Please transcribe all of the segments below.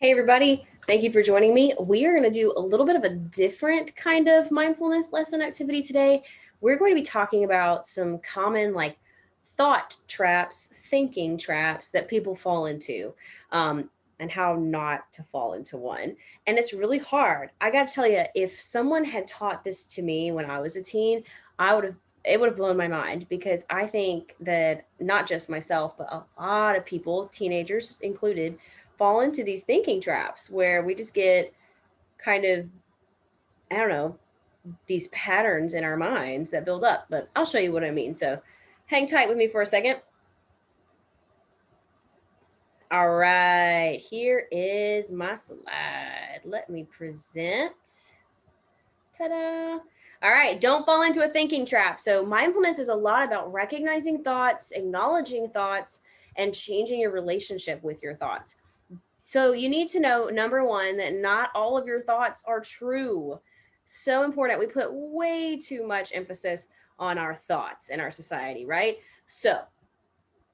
Hey, everybody. Thank you for joining me. We are going to do a little bit of a different kind of mindfulness lesson activity today. We're going to be talking about some common, thought traps, thinking traps that people fall into, and how not to fall into one. And it's really hard. I got to tell you, if someone had taught this to me when I was a teen, it would have blown my mind because I think that not just myself, but a lot of people, teenagers included, fall into these thinking traps where we just get kind of, I don't know, these patterns in our minds that build up. But I'll show you what I mean. So hang tight with me for a second. All right, here is my slide. Let me present. Ta-da. All right, don't fall into a thinking trap. So mindfulness is a lot about recognizing thoughts, acknowledging thoughts, and changing your relationship with your thoughts. So you need to know, number one, that not all of your thoughts are true. So important. We put way too much emphasis on our thoughts in our society, right? So,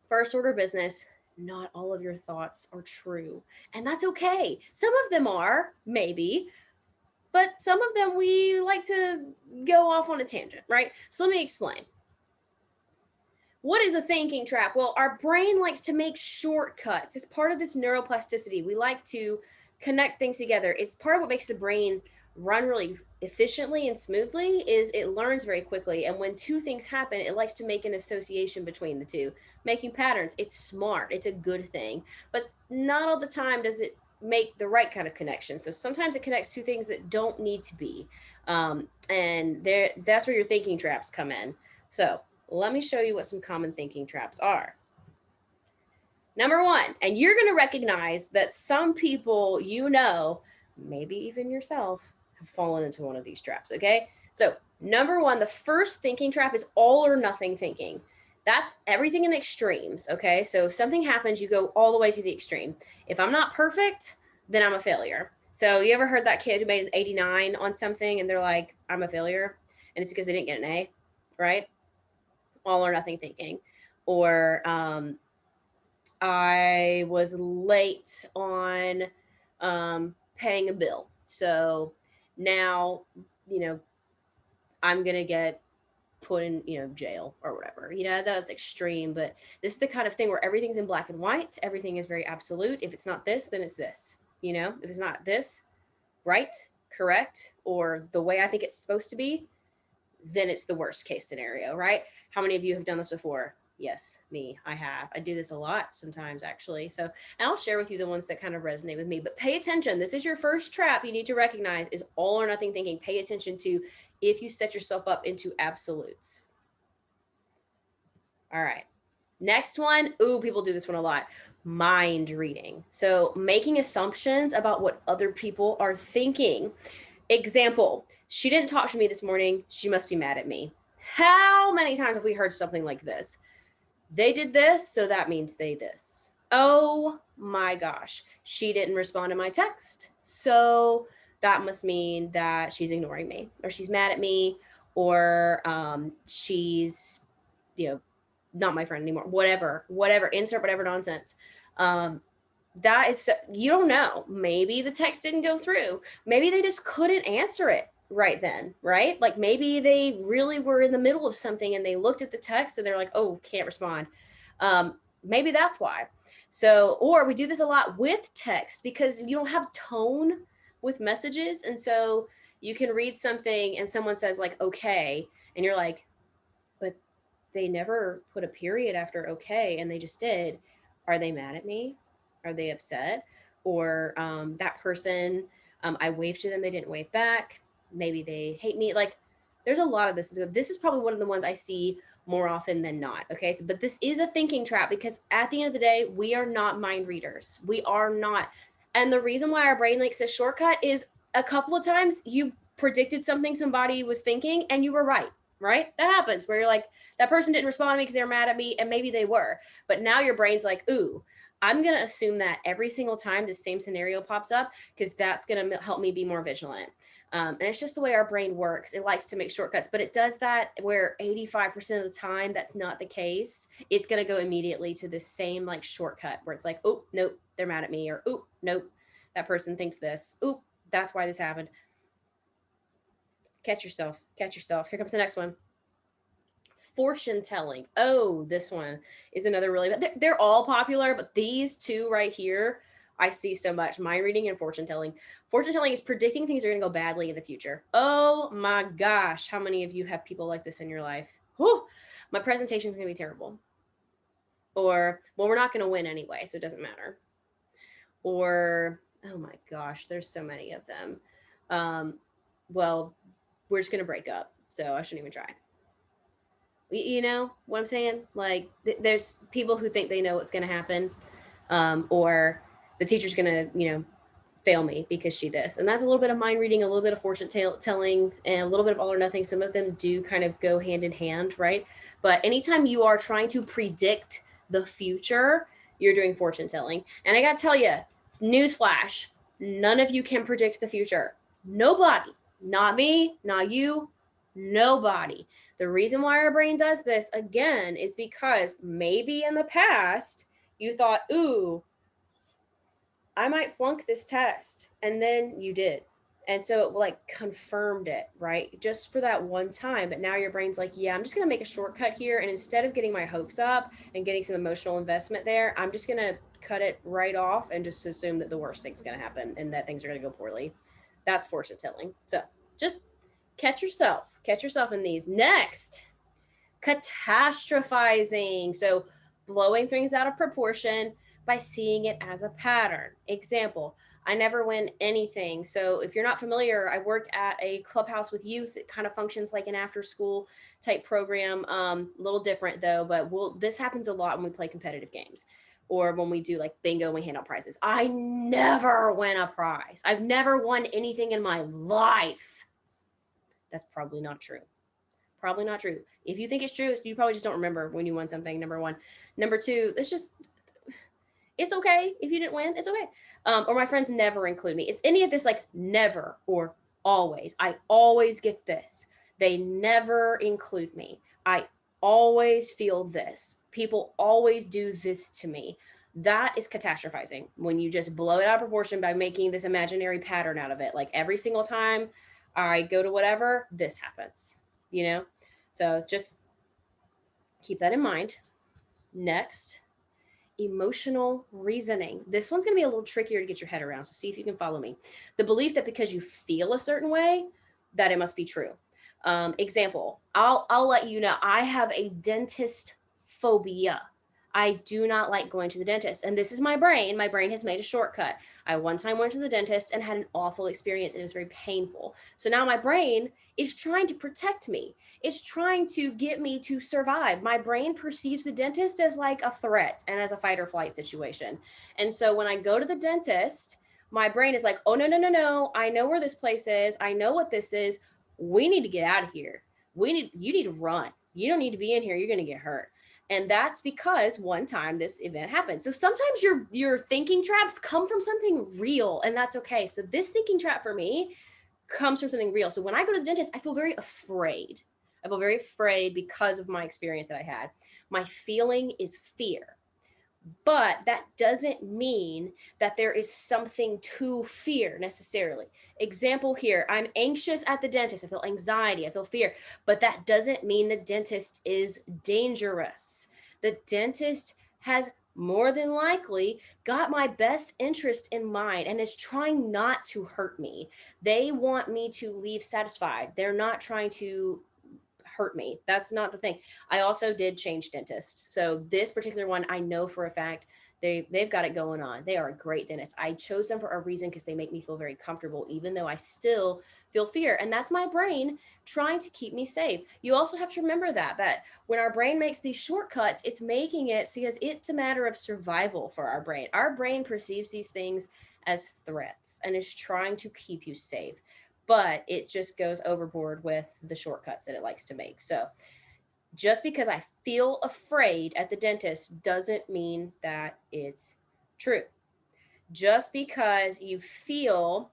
first order business, not all of your thoughts are true. And that's okay. Some of them are, maybe, but some of them we like to go off on a tangent, right? So let me explain. What is a thinking trap? Well, our brain likes to make shortcuts. It's part of this neuroplasticity. We like to connect things together. It's part of what makes the brain run really efficiently and smoothly is it learns very quickly. And when two things happen, it likes to make an association between the two, making patterns. It's smart. It's a good thing. But not all the time does it make the right kind of connection. So sometimes it connects two things that don't need to be. That's where your thinking traps come in. So let me show you what some common thinking traps are. Number one, and you're going to recognize that some people, maybe even yourself, have fallen into one of these traps, okay? So, number one, the first thinking trap is all or nothing thinking. That's everything in extremes, okay? So, if something happens, you go all the way to the extreme. If I'm not perfect, then I'm a failure. So, you ever heard that kid who made an 89 on something and they're like, I'm a failure? And it's because they didn't get an A, right? All or nothing thinking. Or I was late on paying a bill. So now, you know, I'm going to get put in, jail or whatever. That's extreme, but this is the kind of thing where everything's in black and white. Everything is very absolute. If it's not this, then it's this. If it's not this, right, correct, or the way I think it's supposed to be, then it's the worst case scenario, right? How many of you have done this before? Yes, me. I have. I do this a lot sometimes, actually. So, and I'll share with you the ones that kind of resonate with me. But pay attention. This is your first trap you need to recognize is all or nothing thinking. Pay attention to if you set yourself up into absolutes. All right. Next one. Ooh, people do this one a lot. Mind reading. So, making assumptions about what other people are thinking. Example, she didn't talk to me this morning. She must be mad at me. How many times have we heard something like this? They did this, so that means they this. Oh my gosh. She didn't respond to my text. So that must mean that she's ignoring me or she's mad at me or she's, not my friend anymore. Whatever, insert whatever nonsense. That is, you don't know. Maybe the text didn't go through. Maybe they just couldn't answer it right then, right? Like maybe they really were in the middle of something and they looked at the text and they're like, oh, can't respond. Maybe that's why. So, or we do this a lot with text because you don't have tone with messages. And so you can read something and someone says, like, okay. And you're like, but they never put a period after okay. And they just did. Are they mad at me? Are they upset? Or that person, I waved to them, they didn't wave back. Maybe they hate me. Like, there's a lot of this. This is probably one of the ones I see more often than not. Okay. So, but this is a thinking trap because at the end of the day, we are not mind readers. We are not. And the reason why our brain likes a shortcut is a couple of times you predicted something somebody was thinking and you were right. Right? That happens where you're like, that person didn't respond to me because they were mad at me, and maybe they were. But now your brain's like, ooh, I'm going to assume that every single time the same scenario pops up because that's going to help me be more vigilant. And it's just the way our brain works. It likes to make shortcuts, but it does that where 85% of the time that's not the case. It's going to go immediately to the same like shortcut where it's like, oh, nope, they're mad at me, or oh, nope, that person thinks this. Oop, that's why this happened. Catch yourself. Catch yourself. Here comes the next one. Fortune telling. Oh, this one is another really, they're all popular, but these two right here, I see so much. Mind reading and fortune telling. Fortune telling is predicting things are going to go badly in the future. Oh my gosh. How many of you have people like this in your life? Whew, my presentation is going to be terrible. Or, well, we're not going to win anyway, so it doesn't matter. Or, oh my gosh, there's so many of them. Well, we're just going to break up, so I shouldn't even try. You know what I'm saying? Like, there's people who think they know what's going to happen, or the teacher's going to, fail me because she this. And that's a little bit of mind reading, a little bit of fortune telling, and a little bit of all or nothing. Some of them do kind of go hand in hand, right? But anytime you are trying to predict the future, you're doing fortune telling. And I got to tell you, newsflash, none of you can predict the future. Nobody. Not me, not you, nobody. The reason why our brain does this, again, is because maybe in the past you thought, ooh, I might flunk this test. And then you did. And so it like confirmed it, right? Just for that one time. But now your brain's like, yeah, I'm just going to make a shortcut here. And instead of getting my hopes up and getting some emotional investment there, I'm just going to cut it right off and just assume that the worst thing's going to happen and that things are going to go poorly. That's fortune telling. So just catch yourself in these. Next, catastrophizing. So blowing things out of proportion by seeing it as a pattern. Example, I never win anything. So if you're not familiar, I work at a clubhouse with youth. It kind of functions like an after school type program. A little different though, but this happens a lot when we play competitive games or when we do like bingo and we hand out prizes. I never win a prize. I've never won anything in my life. That's probably not true. Probably not true. If you think it's true, you probably just don't remember when you won something, number one. Number two, it's okay if you didn't win. It's okay. Or my friends never include me. It's any of this like never or always. I always get this. They never include me. I always feel this. People always do this to me. That is catastrophizing when you just blow it out of proportion by making this imaginary pattern out of it. Like every single time I go to whatever, this happens, So just keep that in mind. Next, emotional reasoning. This one's going to be a little trickier to get your head around. So see if you can follow me. The belief that because you feel a certain way, that it must be true. Example, I'll let you know, I have a dentist phobia. I do not like going to the dentist. And this is my brain. My brain has made a shortcut. I one time went to the dentist and had an awful experience and it was very painful. So now my brain is trying to protect me. It's trying to get me to survive. My brain perceives the dentist as like a threat and as a fight or flight situation. And so when I go to the dentist, my brain is like, oh, no, no, no, no. I know where this place is. I know what this is. We need to get out of here. You need to run. You don't need to be in here. You're going to get hurt. And that's because one time this event happened. So sometimes your thinking traps come from something real, and that's okay. So this thinking trap for me comes from something real. So when I go to the dentist, I feel very afraid. I feel very afraid because of my experience that I had. My feeling is fear. But that doesn't mean that there is something to fear necessarily. Example here, I'm anxious at the dentist. I feel anxiety, I feel fear, but that doesn't mean the dentist is dangerous. The dentist has more than likely got my best interest in mind and is trying not to hurt me. They want me to leave satisfied. They're not trying to hurt me. That's not the thing. I also did change dentists. So this particular one, I know for a fact they've got it going on. They are a great dentist. I chose them for a reason because they make me feel very comfortable, even though I still feel fear. And that's my brain trying to keep me safe. You also have to remember that when our brain makes these shortcuts, it's making it because it's a matter of survival for our brain. Our brain perceives these things as threats and is trying to keep you safe, but it just goes overboard with the shortcuts that it likes to make. So just because I feel afraid at the dentist doesn't mean that it's true. Just because you feel,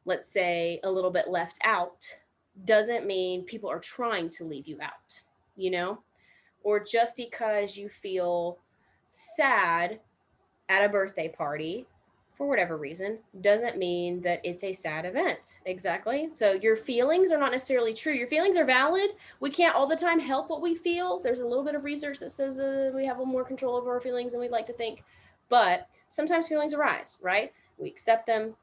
let's say, a little bit left out doesn't mean people are trying to leave you out, Or just because you feel sad at a birthday party for whatever reason, doesn't mean that it's a sad event. Exactly. So your feelings are not necessarily true. Your feelings are valid. We can't all the time help what we feel. There's a little bit of research that says we have a little more control over our feelings than we'd like to think. But sometimes feelings arise, right? We accept them.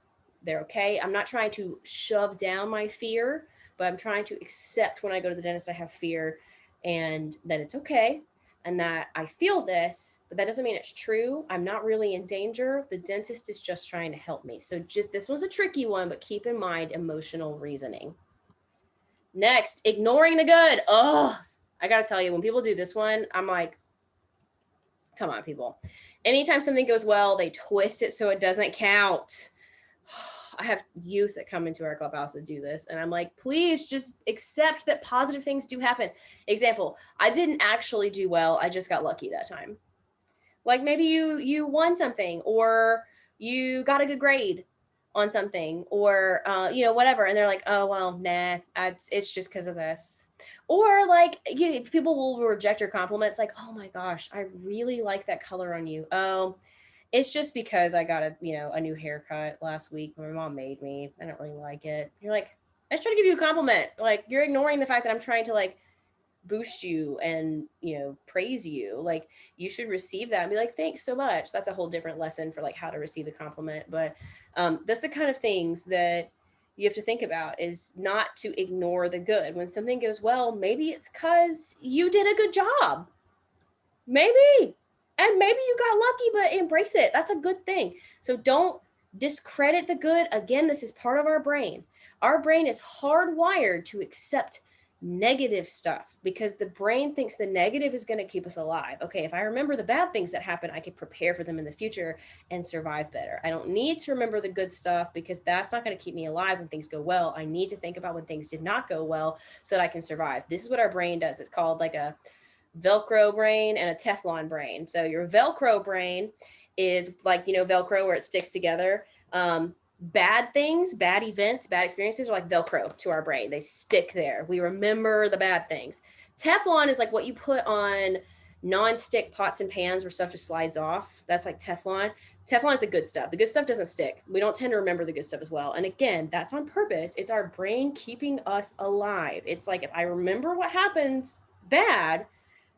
They're okay. I'm not trying to shove down my fear, but I'm trying to accept when I go to the dentist, I have fear and that it's okay and that I feel this, but that doesn't mean it's true. I'm not really in danger. The dentist is just trying to help me. So just this one's a tricky one, but keep in mind emotional reasoning. Next, ignoring the good. Oh, I got to tell you, when people do this one, I'm like, come on, people. Anytime something goes well, they twist it so it doesn't count. I have youth that come into our clubhouse that do this, and I'm like, please just accept that positive things do happen. Example, I didn't actually do well. I just got lucky that time. Like maybe you won something, or you got a good grade on something, or whatever, and they're like, oh well, nah, it's just because of this. Or like people will reject your compliments, like, oh my gosh, I really like that color on you. Oh, it's just because I got a new haircut last week. My mom made me. I don't really like it. You're like, I just trying to give you a compliment. Like, you're ignoring the fact that I'm trying to like boost you and praise you. Like, you should receive that and be like, thanks so much. That's a whole different lesson for like how to receive a compliment. But that's the kind of things that you have to think about, is not to ignore the good. When something goes well, maybe it's because you did a good job. Maybe. And maybe you got lucky, but embrace it. That's a good thing. So don't discredit the good. Again, this is part of our brain. Our brain is hardwired to accept negative stuff because the brain thinks the negative is going to keep us alive. Okay, if I remember the bad things that happen, I can prepare for them in the future and survive better. I don't need to remember the good stuff because that's not going to keep me alive when things go well. I need to think about when things did not go well so that I can survive. This is what our brain does. It's called like a Velcro brain and a Teflon brain. So your Velcro brain is like, Velcro where it sticks together. Bad things, bad events, bad experiences are like Velcro to our brain. They stick there. We remember the bad things. Teflon is like what you put on non-stick pots and pans where stuff just slides off. That's like Teflon. Teflon is the good stuff. The good stuff doesn't stick. We don't tend to remember the good stuff as well. And again, that's on purpose. It's our brain keeping us alive. It's like, if I remember what happens bad,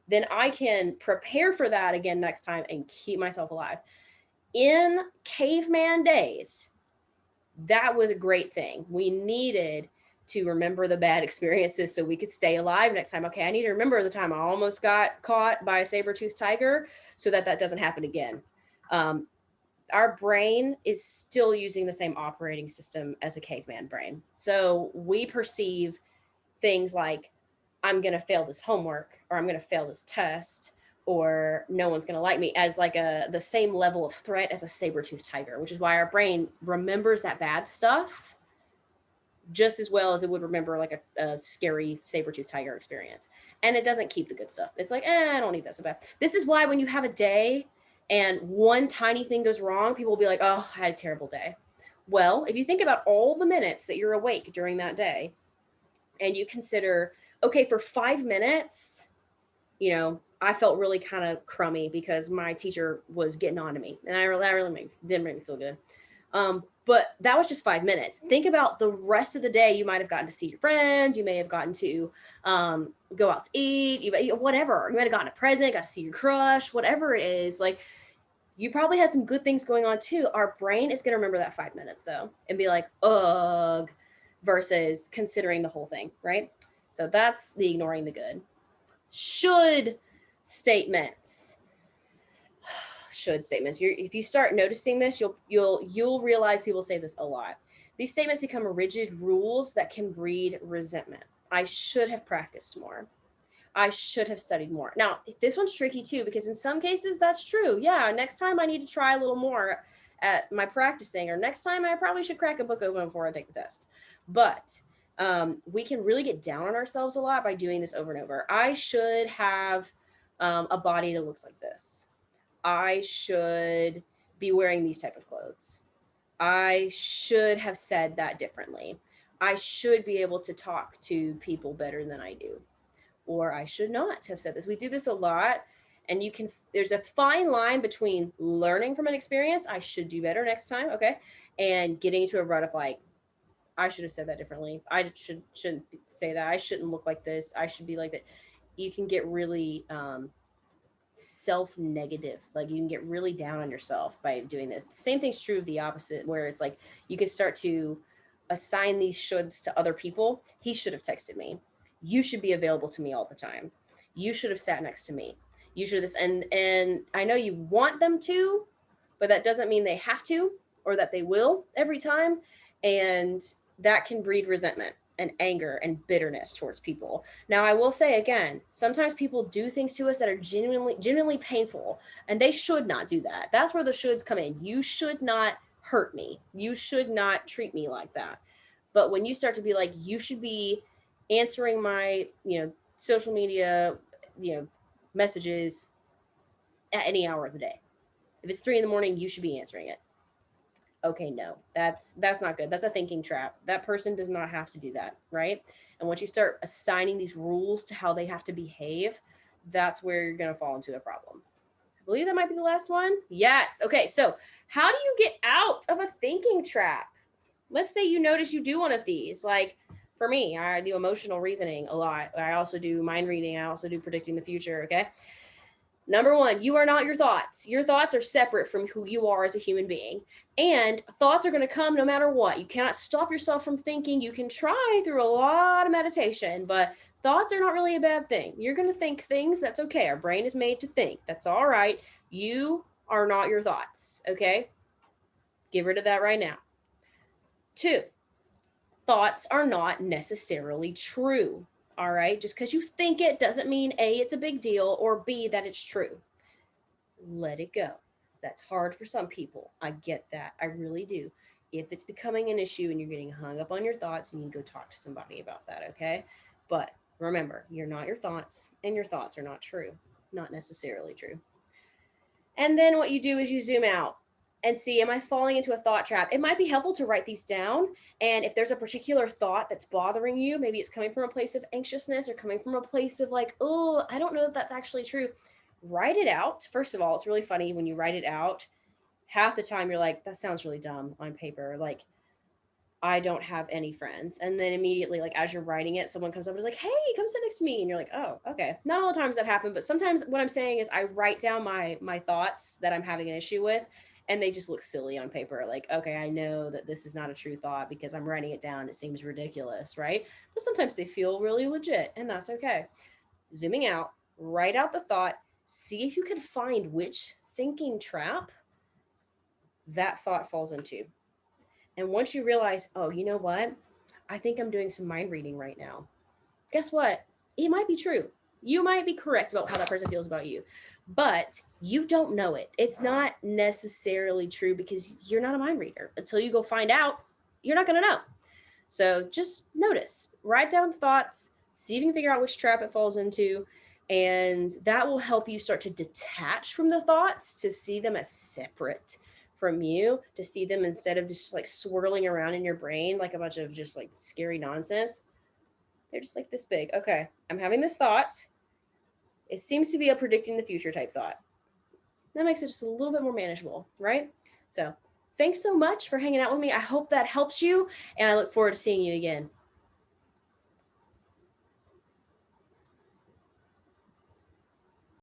then I can prepare for that again next time and keep myself alive. In caveman days, that was a great thing. We needed to remember the bad experiences so we could stay alive next time. Okay, I need to remember the time I almost got caught by a saber-toothed tiger so that doesn't happen again. Our brain is still using the same operating system as a caveman brain. So we perceive things like, I'm going to fail this homework, or I'm going to fail this test, or no one's going to like me, as like the same level of threat as a saber-toothed tiger, which is why our brain remembers that bad stuff just as well as it would remember like a scary saber-toothed tiger experience. And it doesn't keep the good stuff. It's like, I don't need that so bad. This is why when you have a day and one tiny thing goes wrong, people will be like, oh, I had a terrible day. Well, if you think about all the minutes that you're awake during that day, and you consider, okay, for 5 minutes, I felt really kind of crummy because my teacher was getting on to me, and didn't make me feel good. But that was just 5 minutes. Think about the rest of the day. You might have gotten to see your friends. You may have gotten to go out to eat, whatever. You might have gotten a present, got to see your crush, whatever it is. Like, you probably had some good things going on too. Our brain is going to remember that 5 minutes though and be like, ugh, versus considering the whole thing, right? So that's the ignoring the good. Should statements. Should statements. If you start noticing this, you'll realize people say this a lot. These statements become rigid rules that can breed resentment. I should have practiced more. I should have studied more. Now, this one's tricky too, because in some cases that's true. Yeah, next time I need to try a little more at my practicing, or next time I probably should crack a book open before I take the test. But we can really get down on ourselves a lot by doing this over and over. I should have a body that looks like this. I should be wearing these type of clothes. I should have said that differently. I should be able to talk to people better than I do. Or I should not have said this. We do this a lot. And there's a fine line between learning from an experience, I should do better next time, okay, and getting into a rut of like, I should have said that differently. Shouldn't say that. I shouldn't look like this. I should be like that. You can get really self-negative. Like you can get really down on yourself by doing this. The same thing's true of the opposite, where it's like you can start to assign these shoulds to other people. He should have texted me. You should be available to me all the time. You should have sat next to me. You should have this, and I know you want them to, but that doesn't mean they have to or that they will every time. And that can breed resentment and anger and bitterness towards people. Now, I will say again, sometimes people do things to us that are genuinely painful, and they should not do that. That's where the shoulds come in. You should not hurt me. You should not treat me like that. But when you start to be like, you should be answering my, social media, messages at any hour of the day. If it's 3 a.m, you should be answering it. Okay, no, that's not good. That's a thinking trap. That person does not have to do that, right? And once you start assigning these rules to how they have to behave, that's where you're going to fall into a problem. I believe that might be the last one. Yes. Okay, so how do you get out of a thinking trap? Let's say you notice you do one of these. Like for me, I do emotional reasoning a lot. I also do mind reading. I also do predicting the future, okay? Number one, you are not your thoughts. Your thoughts are separate from who you are as a human being. And thoughts are going to come no matter what. You cannot stop yourself from thinking. You can try through a lot of meditation, but thoughts are not really a bad thing. You're going to think things. That's okay. Our brain is made to think. That's all right. You are not your thoughts, okay? Get rid of that right now. 2, thoughts are not necessarily true. All right. Just because you think it doesn't mean A, it's a big deal, or B, that it's true. Let it go. That's hard for some people. I get that. I really do. If it's becoming an issue and you're getting hung up on your thoughts, you can go talk to somebody about that. Okay. But remember, you're not your thoughts, and your thoughts are not true, not necessarily true. And then what you do is you zoom out and see, am I falling into a thought trap? It might be helpful to write these down. And if there's a particular thought that's bothering you, maybe it's coming from a place of anxiousness or coming from a place of like, oh, I don't know if that's actually true. Write it out. First of all, it's really funny when you write it out. Half the time you're like, that sounds really dumb on paper. Like, I don't have any friends. And then immediately, like as you're writing it, someone comes up and is like, hey, come sit next to me. And you're like, oh, okay. Not all the times that happen, but sometimes what I'm saying is I write down my thoughts that I'm having an issue with, and they just look silly on paper. Like, okay, I know that this is not a true thought because I'm writing it down. It seems ridiculous, right? But sometimes they feel really legit, and that's okay. Zooming out, write out the thought, see if you can find which thinking trap that thought falls into. And once you realize, oh, you know what? I think I'm doing some mind reading right now. Guess what? It might be true. You might be correct about how that person feels about you, but you don't know it. It's not necessarily true because you're not a mind reader. Until you go find out, you're not going to know. So just notice, write down thoughts, see if you can figure out which trap it falls into, and that will help you start to detach from the thoughts, to see them as separate from you, to see them instead of just like swirling around in your brain like a bunch of just like scary nonsense. They're just like this big. Okay, I'm having this thought. It seems to be a predicting the future type thought. That makes it just a little bit more manageable, right? So thanks so much for hanging out with me. I hope that helps you, and I look forward to seeing you again.